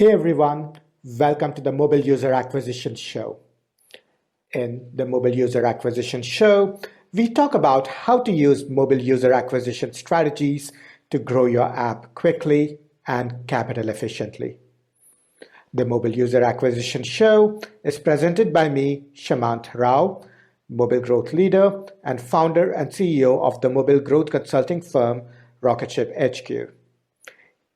Hey everyone, welcome to the Mobile User Acquisition Show. In the Mobile User Acquisition Show, we talk about how to use mobile user acquisition strategies to grow your app quickly and capital efficiently. The Mobile User Acquisition Show is presented by me, Shamant Rao, mobile growth leader and founder and CEO of the mobile growth consulting firm Rocketship HQ.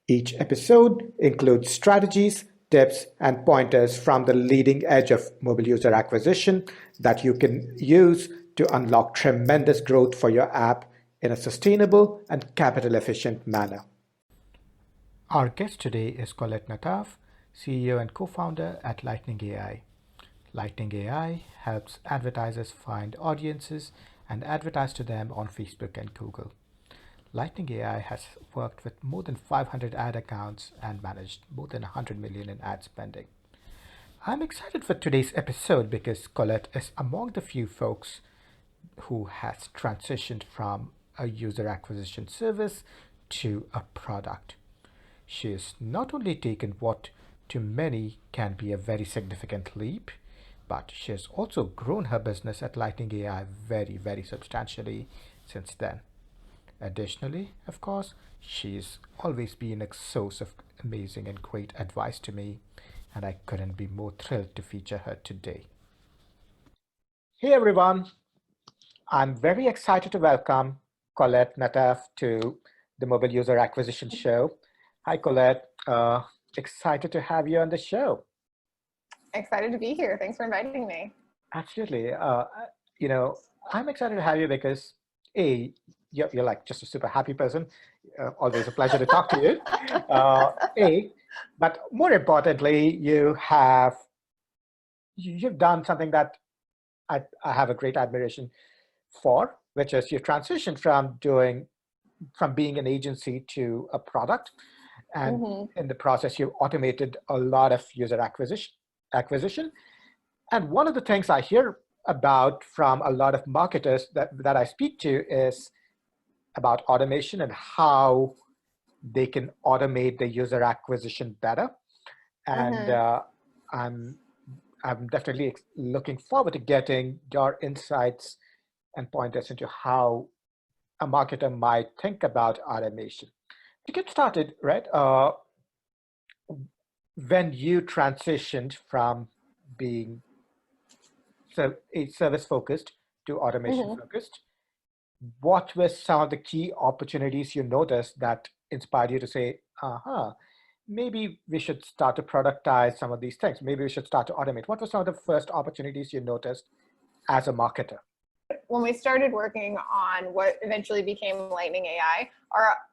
Each episode includes strategies, tips, and pointers from the leading edge of mobile user acquisition that you can use to unlock tremendous growth for your app in a sustainable and capital efficient manner. Our guest today is Colette Nataf, CEO and co-founder at Lightning AI. Lightning AI helps advertisers find audiences and advertise to them on Facebook and Google. Lightning AI has worked with more than 500 ad accounts and managed more than 100 million in ad spending. I'm excited for today's episode because Colette is among the few folks who has transitioned from a user acquisition service to a product. She has not only taken what to many can be a very significant leap, but she has also grown her business at Lightning AI very, very substantially since then. Additionally, of course, she's always been a source of amazing and great advice to me, and I couldn't be more thrilled to feature her today. Hey everyone, I'm very excited to welcome Colette Nataf to the Mobile User Acquisition Show. Hi Colette, excited to have you on the show. Excited to be here. Thanks for inviting me. Absolutely. I'm excited to have you because you're like just a super happy person. Always a pleasure to talk to you. But more importantly, you've done something that I have a great admiration for, which is you transitioned from being an agency to a product, and in the process, you automated a lot of user acquisition. And one of the things I hear about from a lot of marketers that I speak to is about automation and how they can automate the user acquisition better. And I'm definitely looking forward to getting your insights and pointers into how a marketer might think about automation. To get started, right? When you transitioned from being a service focused to automation focused, what were some of the key opportunities you noticed that inspired you to say, maybe we should start to productize some of these things. Maybe we should start to automate. What were some of the first opportunities you noticed as a marketer? When we started working on what eventually became Lightning AI,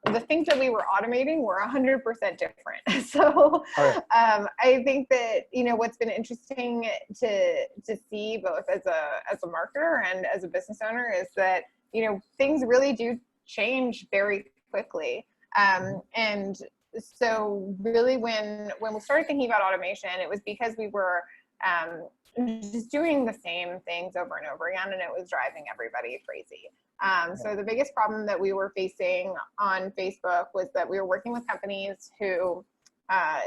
the things that we were automating were 100% different. So I think that, what's been interesting to see both as a marketer and as a business owner is that, things really do change very quickly. And so really when we started thinking about automation, it was because we were just doing the same things over and over again, and it was driving everybody crazy. So the biggest problem that we were facing on Facebook was that we were working with companies who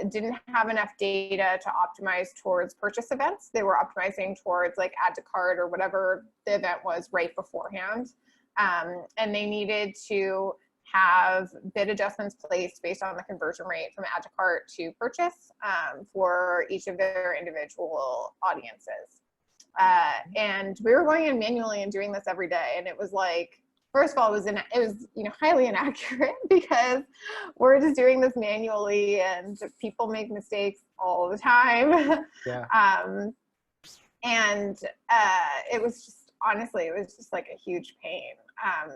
didn't have enough data to optimize towards purchase events. They were optimizing towards like add to cart or whatever the event was right beforehand. And they needed to have bid adjustments placed based on the conversion rate from add to cart to purchase for each of their individual audiences. And we were going in manually and doing this every day. And it was like, first of all, it was highly inaccurate because we're just doing this manually and people make mistakes all the time. And it was just, honestly, it was just like a huge pain.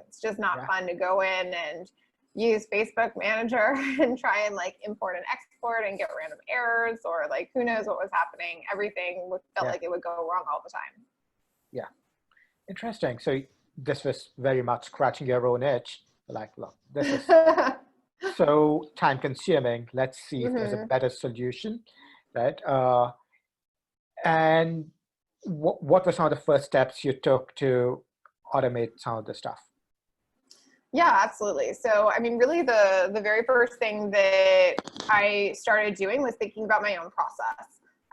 It's just not fun to go in and use Facebook Manager and try and like import and export and get random errors or like who knows what was happening. Everything felt like it would go wrong all the time. Yeah, interesting. So this was very much scratching your own itch. Like, look, this is so time consuming. Let's see if there's a better solution, right? And what were some of the first steps you took to automate some of the stuff? Yeah, absolutely. So, I mean, really the very first thing that I started doing was thinking about my own process.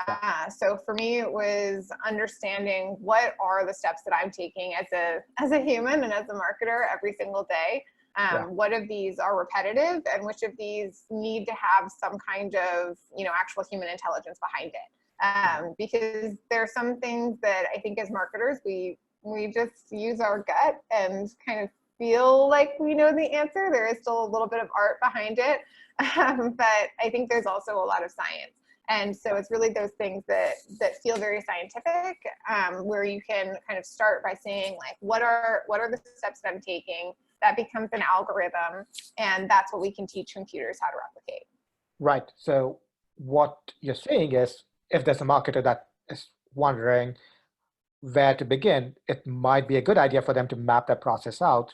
Yeah, So for me, it was understanding what are the steps that I'm taking as a human and as a marketer every single day. yeah, What of these are repetitive, and which of these need to have some kind of actual human intelligence behind it. yeah. Because there are some things that I think as marketers we just use our gut and kind of feel like we know the answer. There is still a little bit of art behind it, but I think there's also a lot of science. And so it's really those things that feel very scientific, where you can kind of start by saying like, what are the steps that I'm taking? That becomes an algorithm, and that's what we can teach computers how to replicate. Right. So what you're saying is, if there's a marketer that is wondering where to begin, it might be a good idea for them to map that process out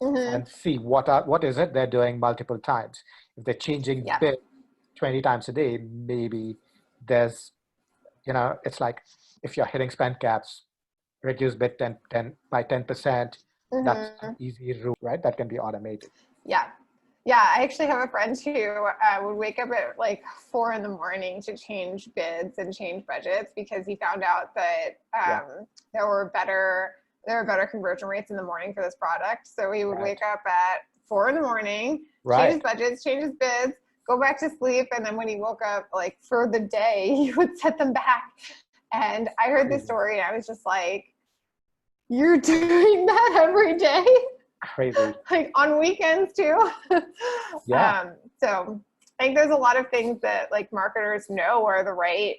Mm-hmm. and see what is it they're doing multiple times. If they're changing Yeah. bit 20 times a day, maybe there's, it's like if you're hitting spend caps, reduce bit 10 by 10%, that's an Mm-hmm. easy route, right? That can be automated. Yeah. Yeah, I actually have a friend who would wake up at like 4 in the morning to change bids and change budgets because he found out that Yeah, there were better conversion rates in the morning for this product. So he would right, wake up at 4 in the morning, change his right. budgets, change his bids, go back to sleep, and then when he woke up, like for the day, he would set them back. And I heard this Crazy, story, and I was just like, "You're doing that every day?" crazy. Like on weekends too. Yeah, So I think there's a lot of things that like marketers know are the right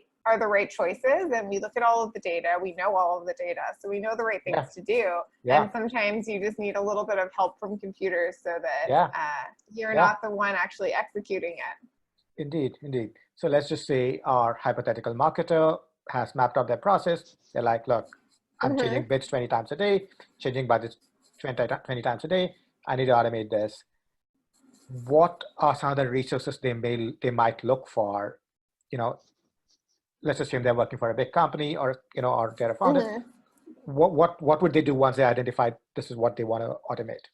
choices, and we look at all of the data. We know all of the data, so we know the right things yeah, to do. yeah, And sometimes you just need a little bit of help from computers so that yeah, you're yeah. not the one actually executing it. Indeed, indeed. So let's just say our hypothetical marketer has mapped out their process. They're like, look, I'm Mm-hmm. changing bids 20 times a day, changing budgets 20 times a day. I need to automate this. What are some of the resources they might look for? You know, let's assume they're working for a big company, or or they're a founder. Mm-hmm. What would they do once they identify this is what they want to automate?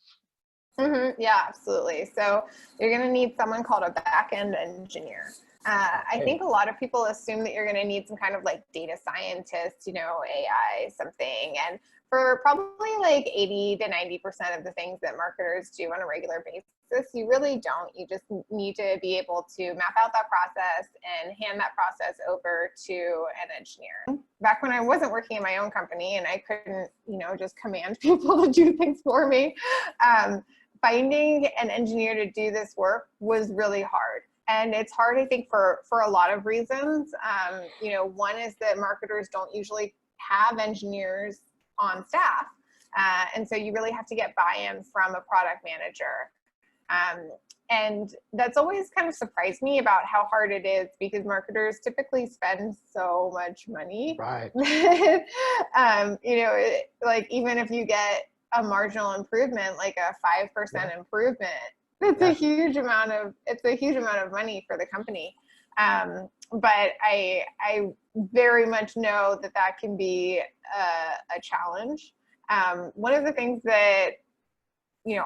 Mm-hmm. Yeah, absolutely. So you're going to need someone called a backend engineer. I Okay. think a lot of people assume that you're going to need some kind of like data scientist, AI, something. And for probably like 80 to 90% of the things that marketers do on a regular basis, you really don't. You just need to be able to map out that process and hand that process over to an engineer. Back when I wasn't working in my own company and I couldn't, just command people to do things for me, finding an engineer to do this work was really hard. And it's hard, I think, for a lot of reasons. One is that marketers don't usually have engineers on staff. And so you really have to get buy-in from a product manager. Um, and that's always kind of surprised me about how hard it is because marketers typically spend so much money. Right. Like even if you get a marginal improvement, like a 5% Yeah. improvement, Yeah. it's a huge amount of money for the company. But I very much know that can be a challenge. One of the things that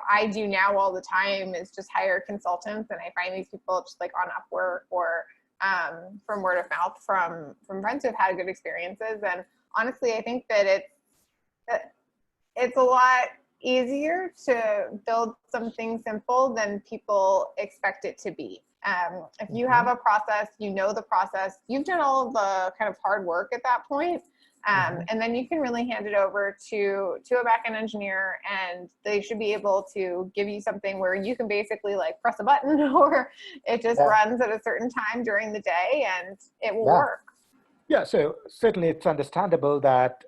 I do now all the time is just hire consultants, and I find these people just like on Upwork or from word of mouth from friends who've had good experiences. And honestly, I think that it's a lot easier to build something simple than people expect it to be. If you have Hmm. a process, the process, you've done all of the kind of hard work at that point. Hmm. And then you can really hand it over to a backend engineer, and they should be able to give you something where you can basically like press a button or it just Yeah. runs at a certain time during the day and it will Yeah. work. Yeah, so certainly it's understandable that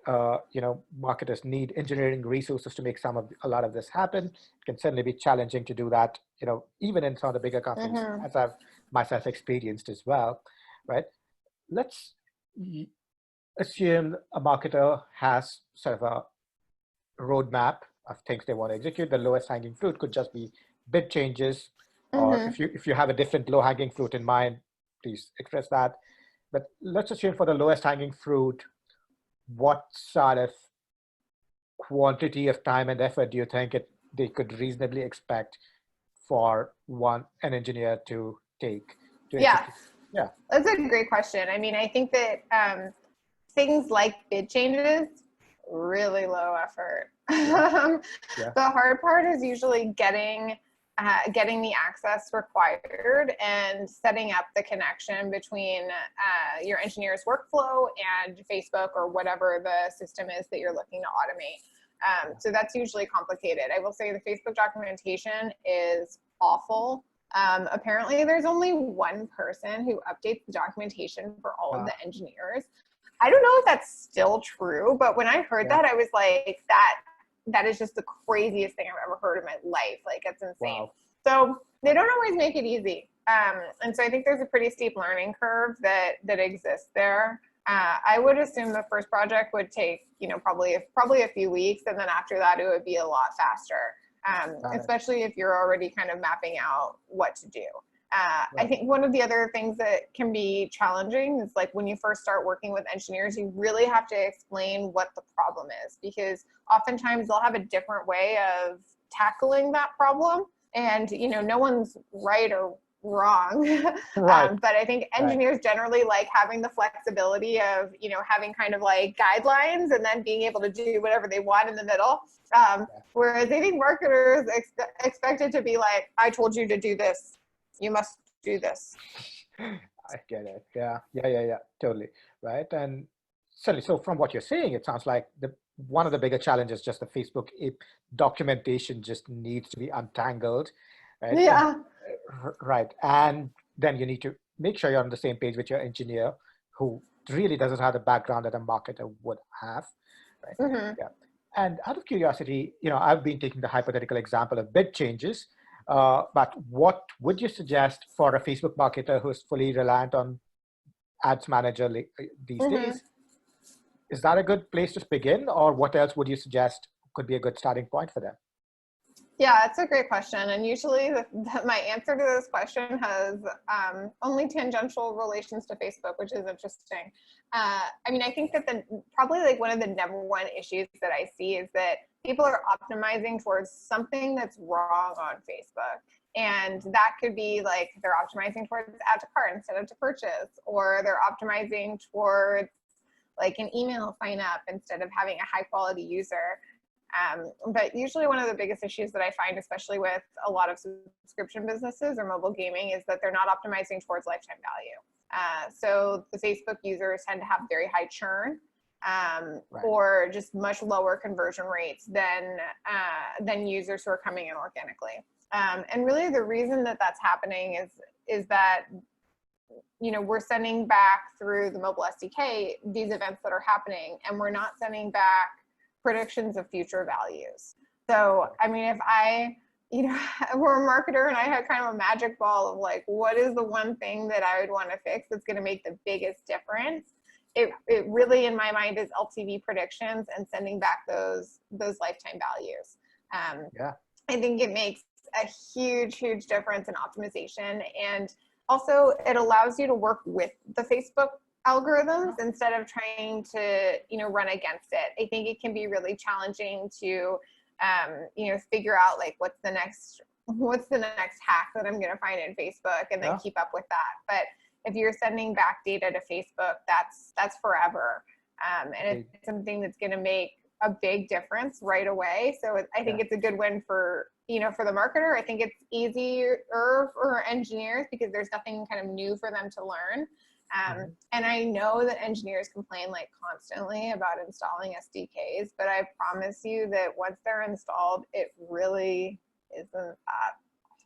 marketers need engineering resources to make a lot of this happen. It can certainly be challenging to do that, even in some of the bigger companies, Mm-hmm. as I've myself experienced as well, right? Let's y- assume a marketer has sort of a roadmap of things they want to execute. The lowest hanging fruit could just be bid changes, or Mm-hmm. if you have a different low hanging fruit in mind, please express that. But let's assume for the lowest hanging fruit, what sort of quantity of time and effort do you think they could reasonably expect for an engineer to take to Yeah, execute? Yeah. that's a great question. I mean, I think that things like bid changes, really low effort. Yeah. Yeah. The hard part is usually getting the access required and setting up the connection between your engineer's workflow and Facebook or whatever the system is that you're looking to automate. So that's usually complicated. I will say the Facebook documentation is awful. Apparently there's only one person who updates the documentation for all of the engineers. I don't know if that's still true, but when I heard that, I was like, that is just the craziest thing I've ever heard in my life. Like, it's insane. Wow. So they don't always make it easy. And so I think there's a pretty steep learning curve that exists there. I would assume the first project would take, probably a few weeks. And then after that, it would be a lot faster, especially if you're already kind of mapping out what to do. I think one of the other things that can be challenging is like when you first start working with engineers, you really have to explain what the problem is, because oftentimes they'll have a different way of tackling that problem. And, no one's right or wrong. Right. But I think engineers generally like having the flexibility of, having kind of like guidelines and then being able to do whatever they want in the middle. Whereas I think marketers expect it to be like, I told you to do this. You must do this. I get it. Yeah. Totally. Right. And certainly, so from what you're saying, it sounds like one of the bigger challenges, just the Facebook documentation just needs to be untangled. Right. Yeah. Right. And then you need to make sure you're on the same page with your engineer, who really doesn't have the background that a marketer would have. Right. Mm-hmm. Yeah. And out of curiosity, I've been taking the hypothetical example of bid changes. But what would you suggest for a Facebook marketer who is fully reliant on Ads Manager these days? Is that a good place to begin, or what else would you suggest could be a good starting point for them? Yeah, it's a great question. And usually my answer to this question has only tangential relations to Facebook, which is interesting. I mean, I think that probably like one of the number one issues that I see is that people are optimizing towards something that's wrong on Facebook. And that could be like they're optimizing towards add to cart instead of to purchase, or they're optimizing towards like an email sign up instead of having a high quality user. But usually one of the biggest issues that I find, especially with a lot of subscription businesses or mobile gaming, is that they're not optimizing towards lifetime value. So the Facebook users tend to have very high churn, or just much lower conversion rates than users who are coming in organically. And really the reason that that's happening is that, we're sending back through the mobile SDK these events that are happening, and we're not sending back predictions of future values. So, I mean, if I, were a marketer and I had kind of a magic ball of like, what is the one thing that I would want to fix that's going to make the biggest difference? It really, in my mind, is LTV predictions and sending back those lifetime values. I think it makes a huge difference in optimization, and also it allows you to work with the Facebook algorithms instead of trying to run against it. I think it can be really challenging to figure out like what's the next hack that I'm going to find in Facebook and then keep up with that. But if you're sending back data to Facebook, that's forever, and it's something that's going to make a big difference right away. So I think it's a good win for for the marketer. I think it's easier for engineers because there's nothing kind of new for them to learn. And I know that engineers complain like constantly about installing SDKs, but I promise you that once they're installed, it really isn't that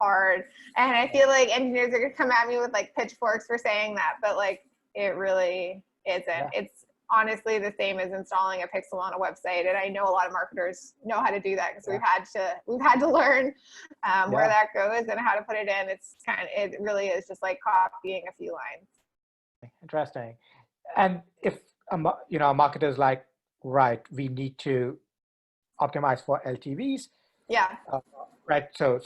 hard. And I feel like engineers are gonna come at me with like pitchforks for saying that, but like it really isn't. It's honestly the same as installing a pixel on a website. And I know a lot of marketers know how to do that because we've had to learn where that goes and how to put it in. It really is just like copying a few lines. Interesting. And if a marketer's like, right, we need to optimize for LTVs. Right. So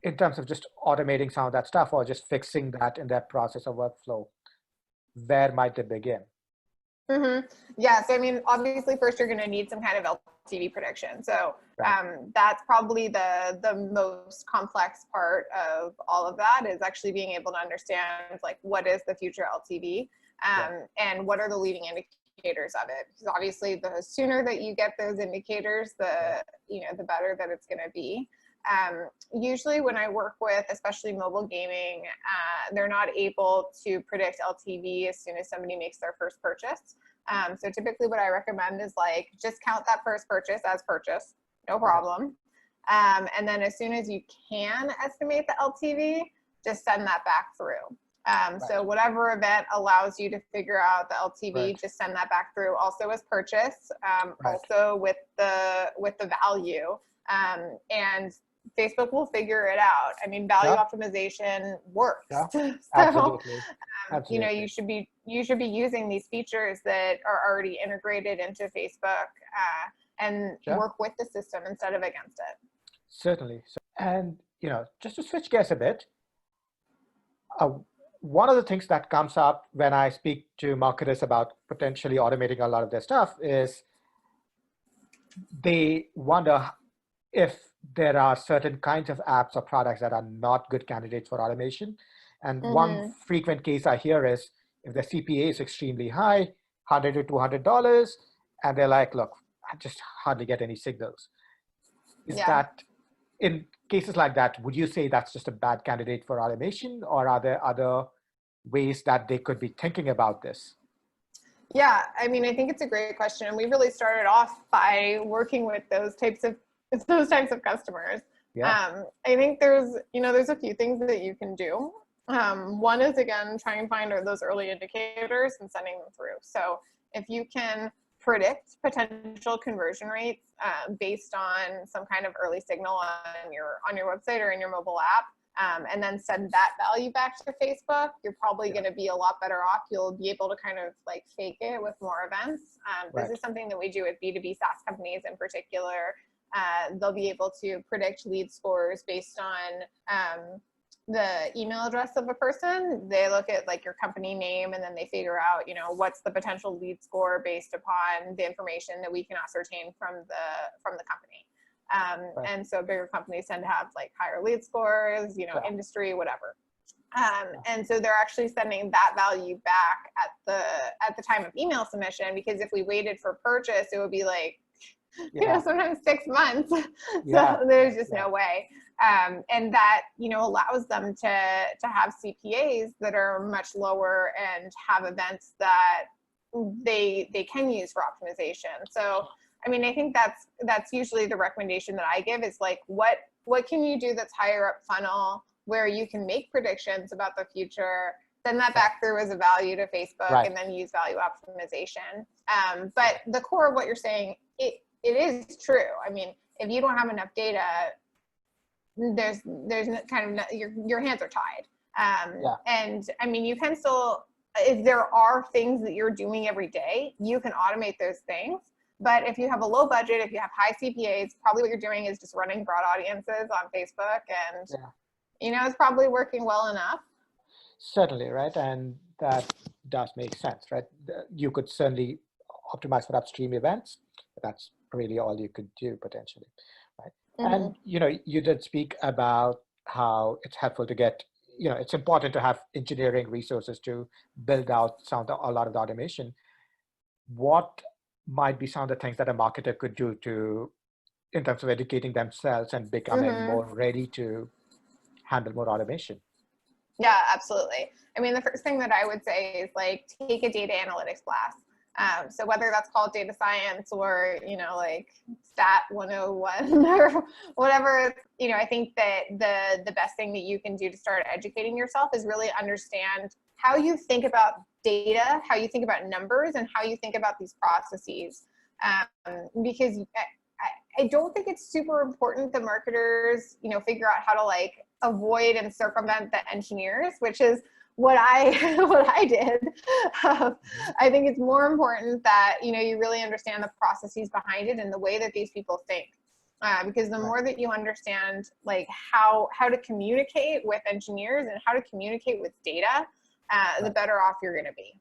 in terms of just automating some of that stuff or just fixing that in their process or workflow, where might they begin? Yeah, so I mean, obviously, first you're going to need some kind of LTV prediction. So Right. that's probably the most complex part of all of that, is actually being able to understand like what is the future LTV, Right. and what are the leading indicators of it. Because obviously, the sooner that you get those indicators, Right. the better that it's going to be. Usually when I work with, especially mobile gaming, they're not able to predict LTV as soon as somebody makes their first purchase. So typically what I recommend is like, just count that first purchase as purchase, no problem. And then as soon as you can estimate the LTV, just send that back through. Right. So whatever event allows you to figure out the LTV, Right. just send that back through. Also as purchase, Right. also with the value, and Facebook will figure it out. I mean, value Yeah. optimization works. Yeah. So, Absolutely. you Absolutely. should be using these features that are already integrated into Facebook, and Sure. work with the system instead of against it. Certainly. And, just to switch gears a bit, uh, one of the things that comes up when I speak to marketers about potentially automating a lot of their stuff is they wonder if there are certain kinds of apps or products that are not good candidates for automation. And one Mm-hmm. frequent case I hear is if the CPA is extremely high, $100 to $200, and they're like, look, I just hardly get any signals. Is Yeah. that, in cases like that, would you say that's just a bad candidate for automation, or are there other ways that they could be thinking about this? Yeah, I mean, I think it's a great question, and we really started off by working with those types of customers. Yeah. I think there's a few things that you can do. One is, again, try and find those early indicators and sending them through. So if you can predict potential conversion rates, based on some kind of early signal on your website or in your mobile app, and then send that value back to Facebook, you're probably going to be a lot better off. You'll be able to kind of like fake it with more events. This Right. is something that we do with B2B SaaS companies in particular. They'll be able to predict lead scores based on the email address of a person. They look at like your company name, and then they figure out, what's the potential lead score based upon the information that we can ascertain from the company. Right. And so bigger companies tend to have like higher lead scores, Yeah. industry, whatever. And so they're actually sending that value back at the time of email submission, because if we waited for purchase, it would be like, Yeah. sometimes 6 months. Yeah. So there's just Yeah. no way. And that, allows them to have CPAs that are much lower and have events that they can use for optimization. So, I mean, I think that's usually the recommendation that I give, is like, what can you do that's higher up funnel where you can make predictions about the future, send that back through as a value to Facebook, Right. and then use value optimization. But the core of what you're saying, it is true. I mean, if you don't have enough data, there's kind of your hands are tied. Yeah. And I mean, you can still, if there are things that you're doing every day, you can automate those things. But if you have a low budget, if you have high CPAs, probably what you're doing is just running broad audiences on Facebook, and Yeah. it's probably working well enough. Certainly, right? And that does make sense, right? You could certainly optimize for upstream events, but that's really all you could do potentially, right? And, you did speak about how it's helpful to get, it's important to have engineering resources to build out a lot of the automation. What might be some of the things that a marketer could do in terms of educating themselves and becoming more ready to handle more automation? Yeah, absolutely. I mean, the first thing that I would say is like, take a data analytics class. So whether that's called data science or, like stat 101 or whatever, I think that the best thing that you can do to start educating yourself is really understand how you think about data, how you think about numbers, and how you think about these processes. Because I don't think it's super important that marketers, figure out how to like avoid and circumvent the engineers, which is what I did. I think it's more important that, you really understand the processes behind it and the way that these people think. Because the more that you understand like how to communicate with engineers and how to communicate with data, the better off you're going to be.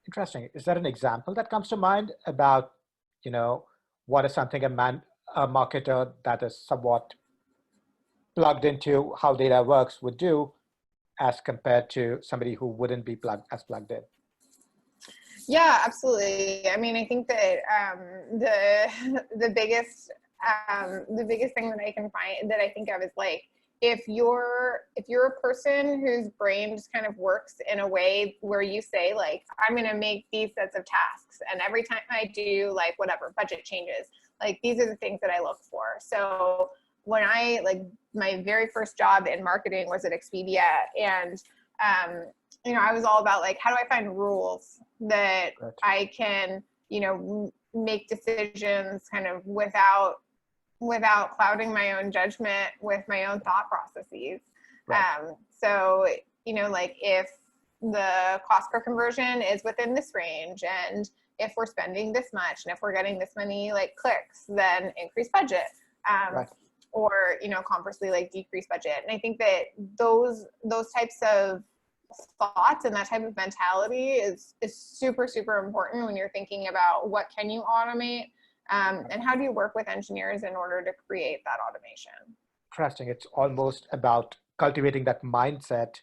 Interesting. Is there an example that comes to mind about, what is something a marketer that is somewhat plugged into how data works would do as compared to somebody who wouldn't be plugged in? Yeah, absolutely. I mean, I think that the biggest thing that I can find that I think of is like, if you're a person whose brain just kind of works in a way where you say like, I'm going to make these sets of tasks, and every time I do like whatever budget changes, like these are the things that I look for. So when my very first job in marketing was at Expedia, and I was all about like, how do I find rules that I can, make decisions kind of without clouding my own judgment with my own thought processes. Right. So, like if the cost per conversion is within this range, and if we're spending this much, and if we're getting this many like clicks, then increase budget. Right. Or, conversely, like decrease budget. And I think that those types of thoughts and that type of mentality is super, super important when you're thinking about what can you automate, and how do you work with engineers in order to create that automation. Interesting. It's almost about cultivating that mindset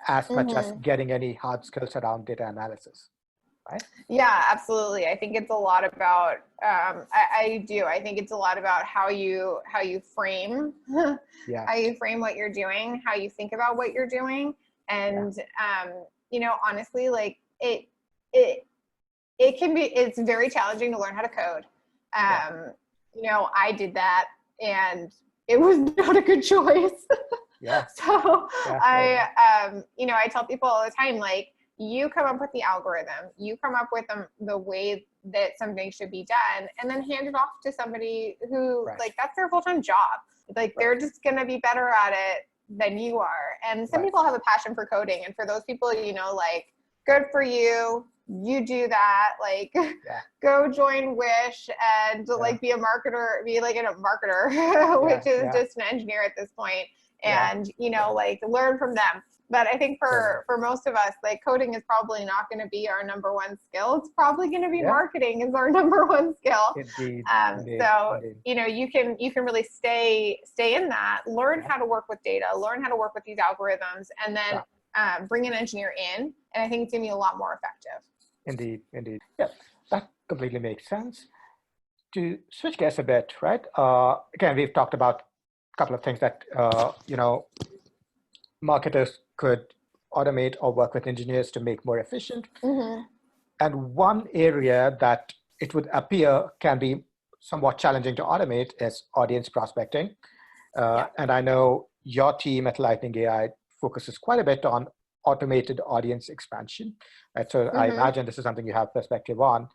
as much as getting any hard skills around data analysis, right? Yeah, absolutely. I think it's a lot about, I think it's a lot about how you frame, yeah. how you frame what you're doing, how you think about what you're doing. And, honestly, like it's very challenging to learn how to code. I did that, and it was not a good choice. Yeah. So yeah. I tell people all the time, like, you come up with the algorithm, you come up with the way that something should be done, and then hand it off to somebody who like, that's their full-time job. Like they're just going to be better at it than you are. And some people have a passion for coding, and for those people, like, good for you. You do that, like, go join Wish and like be a marketer, be like a marketer, which is just an engineer at this point, and like learn from them. But I think for most of us, like, coding is probably not going to be our number one skill. It's probably going to be marketing is our number one skill. Indeed. So indeed. You can really stay in that, learn how to work with data, learn how to work with these algorithms, and then bring an engineer in. And I think it's going to be a lot more effective. Indeed, indeed. Yeah, that completely makes sense. To switch gears a bit, right? Again, we've talked about a couple of things that, marketers could automate or work with engineers to make more efficient. And one area that it would appear can be somewhat challenging to automate is audience prospecting. And I know your team at Lightning AI focuses quite a bit on automated audience expansion. Right? So I imagine this is something you have perspective on.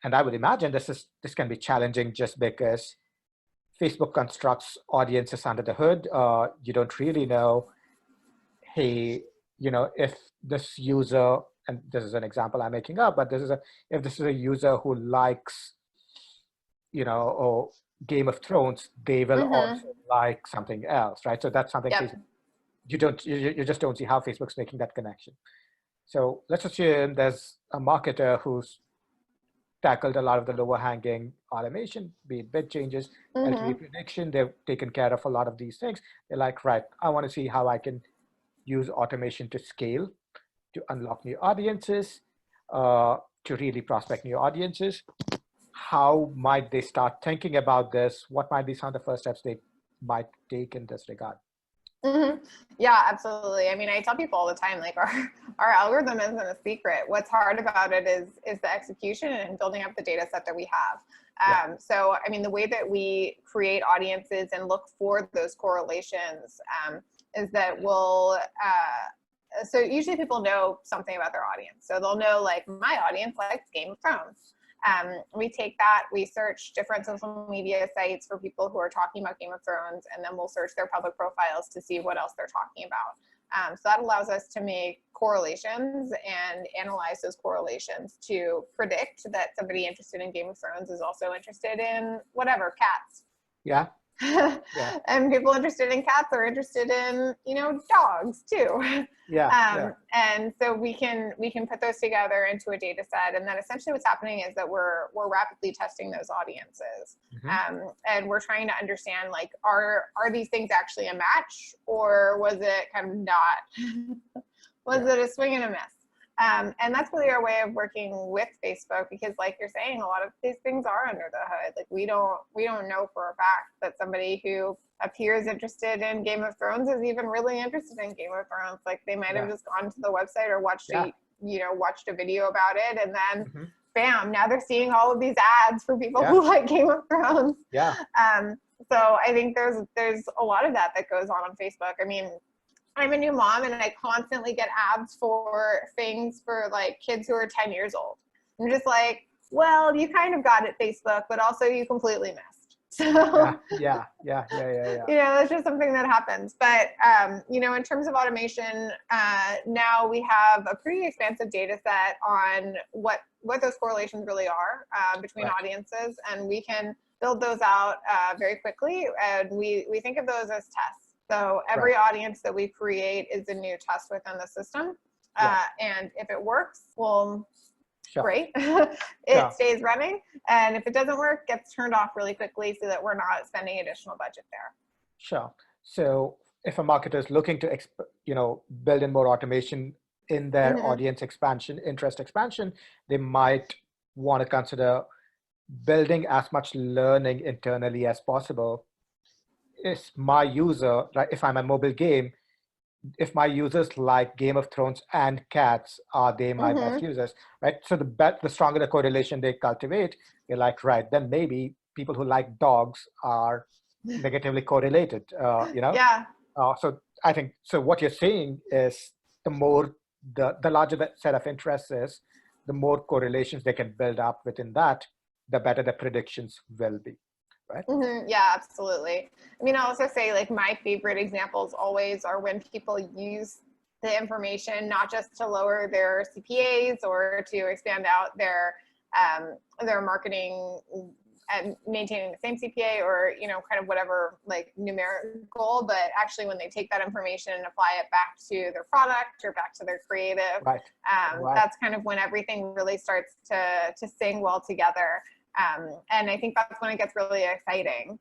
And I would imagine this can be challenging just because Facebook constructs audiences under the hood. You don't really know, hey, if this user, and this is an example I'm making up, but if this is a user who likes, or Game of Thrones, they will also like something else, right? So that's something you just don't see how Facebook's making that connection. So let's assume there's a marketer who's tackled a lot of the lower hanging automation, be it bid changes, LTV prediction. They've taken care of a lot of these things. They're like, right, I want to see how I can use automation to scale, to unlock new audiences, to really prospect new audiences. How might they start thinking about this? What might be some of the first steps they might take in this regard? Yeah, absolutely. I mean, I tell people all the time, like, our algorithm isn't a secret. What's hard about it is the execution and building up the data set that we have. So, I mean, the way that we create audiences and look for those correlations is that so usually people know something about their audience. So they'll know, like, my audience likes Game of Thrones. We take that, we search different social media sites for people who are talking about Game of Thrones, and then we'll search their public profiles to see what else they're talking about. So that allows us to make correlations and analyze those correlations to predict that somebody interested in Game of Thrones is also interested in whatever, cats. Yeah. Yeah. And people interested in cats are interested in, you know, dogs too. Yeah. And so we can put those together into a data set, and then essentially what's happening is that we're rapidly testing those audiences, and we're trying to understand, like, are these things actually a match, or was it kind of not? Was it a swing and a miss? And that's really our way of working with Facebook, because, like you're saying, a lot of these things are under the hood. Like, we don't know for a fact that somebody who appears interested in Game of Thrones is even really interested in Game of Thrones. Like, they might have just gone to the website or watched a video about it, and then bam, now they're seeing all of these ads for people who like Game of Thrones. So I think there's a lot of that goes on Facebook. I mean, I'm a new mom, and I constantly get ads for things for, like, kids who are 10 years old. I'm just like, well, you kind of got it, Facebook, but also you completely missed. So Yeah. you know, that's just something that happens. But you know, in terms of automation, now we have a pretty expansive data set on what those correlations really are between audiences, and we can build those out very quickly. And we think of those as tests. So every audience that we create is a new test within the system. And if it works, well, great. It stays running. And if it doesn't work, gets turned off really quickly so that we're not spending additional budget there. Sure. So if a marketer is looking to, build in more automation in their audience expansion, interest expansion, they might want to consider building as much learning internally as possible. Is my user, like, if I'm a mobile game, if my users like Game of Thrones and cats, are they my best users, right? So the stronger the correlation they cultivate, you're like, right, then maybe people who like dogs are negatively correlated, So I think, so what you're saying is the larger the set of interests is, the more correlations they can build up within that, the better the predictions will be. Right? Yeah, absolutely. I mean, I'll also say, like, my favorite examples always are when people use the information not just to lower their CPAs or to expand out their marketing and maintaining the same CPA, or, you know, kind of whatever, like, numeric goal, but actually when they take that information and apply it back to their product or back to their creative, that's kind of when everything really starts to sing well together. And I think that's when it gets really exciting,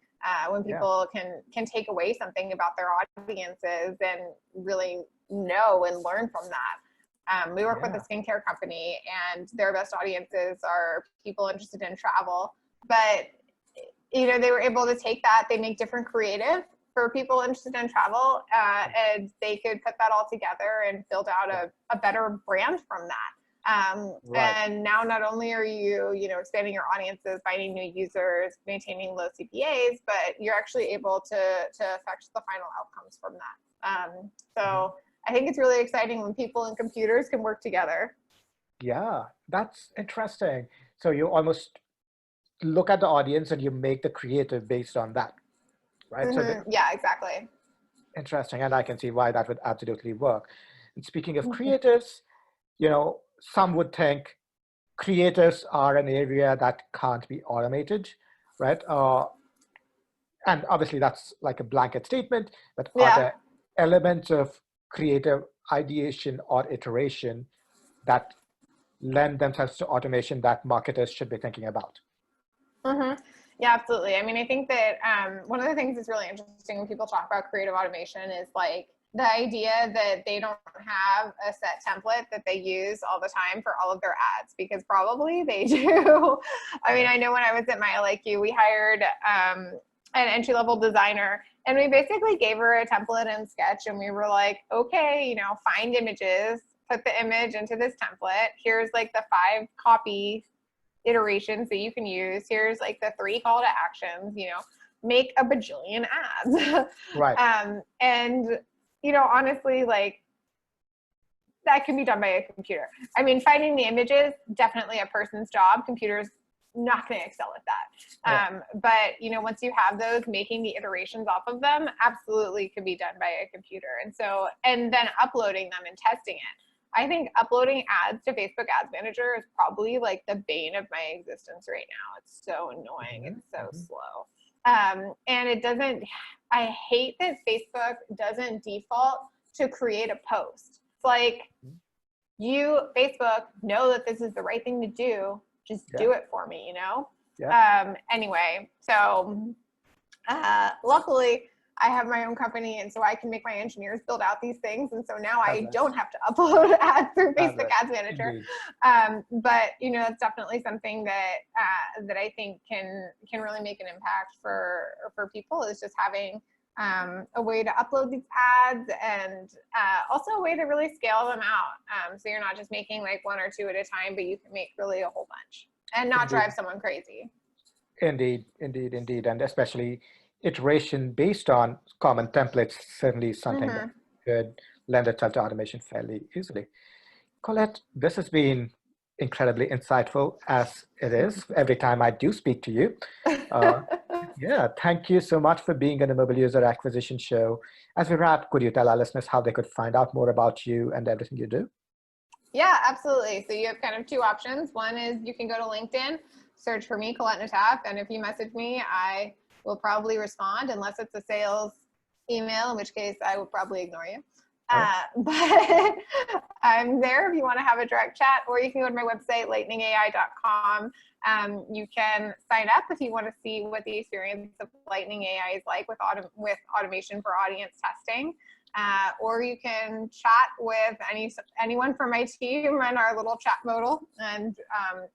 when people can take away something about their audiences and really know and learn from that. We work with a skincare company, and their best audiences are people interested in travel. But, you know, they were able to take that, they make different creative for people interested in travel, and they could put that all together and build out a better brand from that. And now not only are you, expanding your audiences, finding new users, maintaining low CPAs, but you're actually able to affect the final outcomes from that. So I think it's really exciting when people and computers can work together. Yeah, that's interesting. So you almost look at the audience and you make the creative based on that, right? Yeah, exactly. Interesting. And I can see why that would absolutely work. And speaking of creatives, some would think creatives are an area that can't be automated, right? And obviously that's like a blanket statement, but are there elements of creative ideation or iteration that lend themselves to automation that marketers should be thinking about? Yeah, absolutely. I mean, I think that one of the things that's really interesting when people talk about creative automation is, like, the idea that they don't have a set template that they use all the time for all of their ads, because probably they do. I mean, I know when I was at MyLIQ, we hired an entry-level designer, and we basically gave her a template in Sketch, and we were like, okay, find images, put the image into this template. Here's, like, the 5 copy iterations that you can use. Here's, like, the 3 call to actions, make a bajillion ads. And, honestly, like, that can be done by a computer. I mean, finding the images, definitely a person's job. Computers not going to excel at that. But, once you have those, making the iterations off of them absolutely could be done by a computer. And then uploading them and testing it. I think uploading ads to Facebook Ads Manager is probably, like, the bane of my existence right now. It's so annoying. It's so slow. And it doesn't, I hate that Facebook doesn't default to create a post. It's like, you, Facebook, know that this is the right thing to do. Just do it for me, you know? Anyway, so luckily I have my own company, and so I can make my engineers build out these things. And so now I don't have to upload ads through Facebook Ads Manager. But you know, it's definitely something that that I think can really make an impact for people, is just having a way to upload these ads, and also a way to really scale them out. So you're not just making like 1 or 2 at a time, but you can make really a whole bunch and not drive someone crazy. Indeed, indeed, indeed. And especially iteration based on common templates certainly is something that could lend itself to automation fairly easily. Colette, this has been incredibly insightful, as it is every time I do speak to you. Yeah, thank you so much for being on the Mobile User Acquisition Show. As we wrap, could you tell our listeners how they could find out more about you and everything you do? Yeah, absolutely. So you have kind of 2 options. One is you can go to LinkedIn, search for me, Colette Nataf, and if you message me, I will probably respond, unless it's a sales email, in which case I will probably ignore you. But I'm there if you want to have a direct chat, or you can go to my website, lightningai.com. You can sign up if you want to see what the experience of Lightning AI is like with automation for audience testing. Or you can chat with anyone from my team in our little chat modal. And,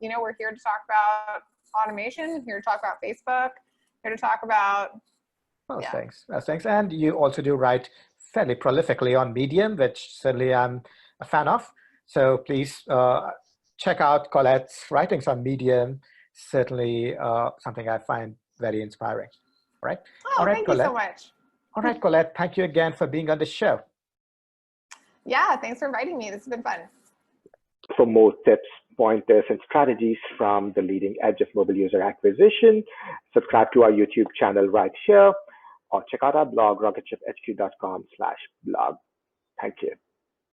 you know, we're here to talk about automation, here to talk about Facebook, here to talk about. Thanks. Thanks. And you also do write fairly prolifically on Medium, which certainly I'm a fan of. So please check out Colette's writings on Medium. Certainly something I find very inspiring. All right. Oh, all right, thank Colette. you so much. All right, Colette, thank you again for being on the show. Yeah, thanks for inviting me. This has been fun. For more tips, pointers, and strategies from the leading edge of mobile user acquisition, subscribe to our YouTube channel right here, or check out our blog, rocketship.hq.com/blog. Thank you.